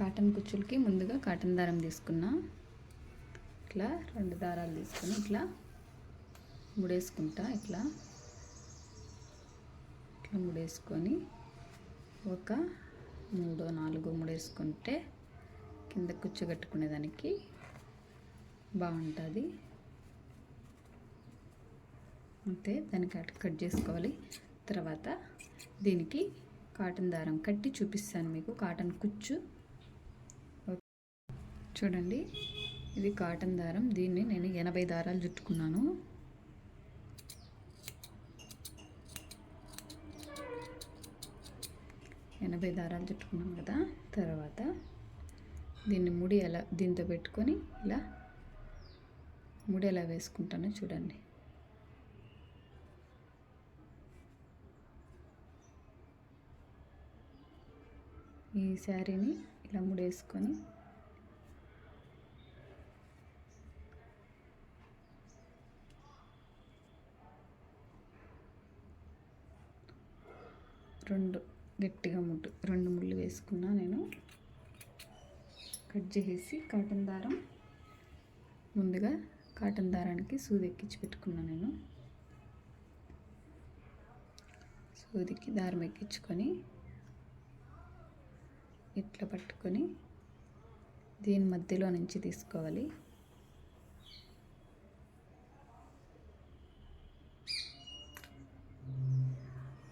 Cotton కుచ్చులకి ముందుగా cotton దారం తీసుకున్నా. ఇట్లా 2 దారాలు తీసుకొని ఇట్లా ముడేసుకుంటా. ఇట్లా ముడేసుకొని ఒక 3-4 ముడేసుకుంటే కింద కుచ్చు కట్టుకునేదానికి బాగుంటుంది. అంతే, దానికి కట్ చేసుకోవాలి. తర్వాత దీనికి కాటన్ దారం కట్టి చూపిస్తాను మీకు. కాటన్ కుచ్చు చూడండి, ఇది కాటన్ దారం. దీన్ని నేను 80 దారాలు చుట్టుకున్నాను. దారాలు చుట్టుకున్నాం కదా. తర్వాత దీన్ని ముడి ఎలా దీంతో పెట్టుకొని ఇలా ముడి ఎలా వేసుకుంటానో చూడండి. ఈ శారీని ఇలా ముడేసుకొని గట్టిగా 2 ముళ్ళు వేసుకున్నా. నేను కట్ చేసి కాటన్ దారం ముందుగా కాటన్ దారానికి సూది ఎక్కించి పెట్టుకున్నా. నేను సూదికి దారం ఎక్కించుకొని ఇట్లా పట్టుకొని దీని మధ్యలో నుంచి తీసుకోవాలి.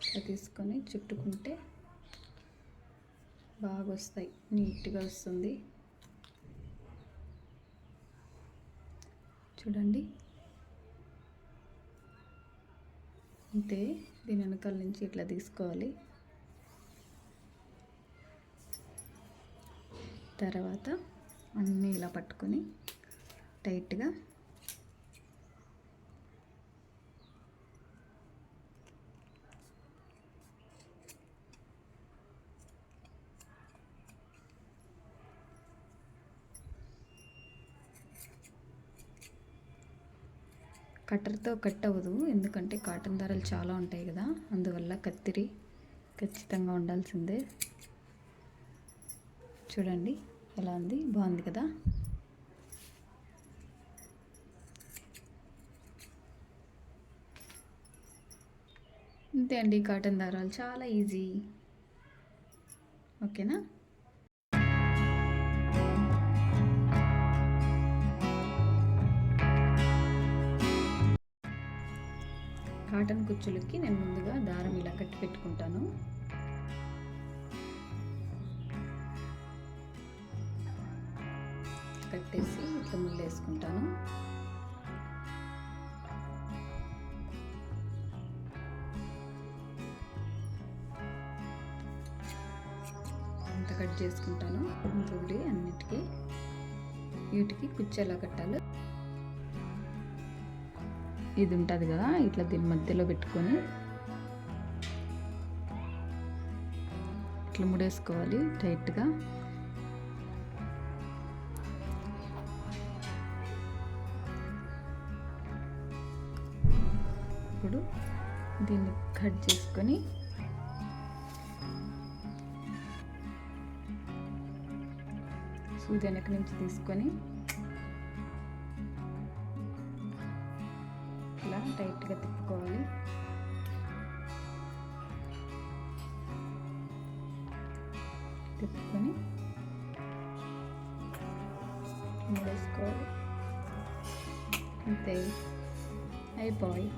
ఇట్లా తీసుకొని చుట్టుకుంటే బాగా వస్తాయి, నీట్గా వస్తుంది. చూడండి, అంతే. దీని వెనకాల నుంచి ఇట్లా తీసుకోవాలి. తర్వాత అన్నీ ఇలా పట్టుకొని టైట్గా కట్టర్తో కట్ అవ్వదు, ఎందుకంటే కాటన్ దారాలు చాలా ఉంటాయి కదా, అందువల్ల కత్తిరి ఖచ్చితంగా ఉండాల్సిందే. చూడండి ఎలా ఉంది, బాగుంది కదా. అంతే అండి, కాటన్ దారాలు చాలా ఈజీ. ఓకేనా. కాటన్ కుచ్చులకి నేను ముందుగా దారం ఇలా కట్టి పెట్టుకుంటాను. కట్టేసి ఇట్లా ముళ్ళు వేసుకుంటాను. అంత కట్ చేసుకుంటాను. ముళ్ళు అన్నిటికీ వీటికి కుచ్చు ఎలా కట్టాలో ఇది ఉంటుంది కదా, ఇట్లా దీని మధ్యలో పెట్టుకొని ఇట్లా ముడేసుకోవాలి టైట్గా. ఇప్పుడు దీన్ని కట్ చేసుకొని సూది వెనక నుంచి తీసుకొని ఇలా టైట్గా తిప్పుకోవాలి. తిప్పుకొని వేసుకోవాలి. అంతే, అయిపోయి.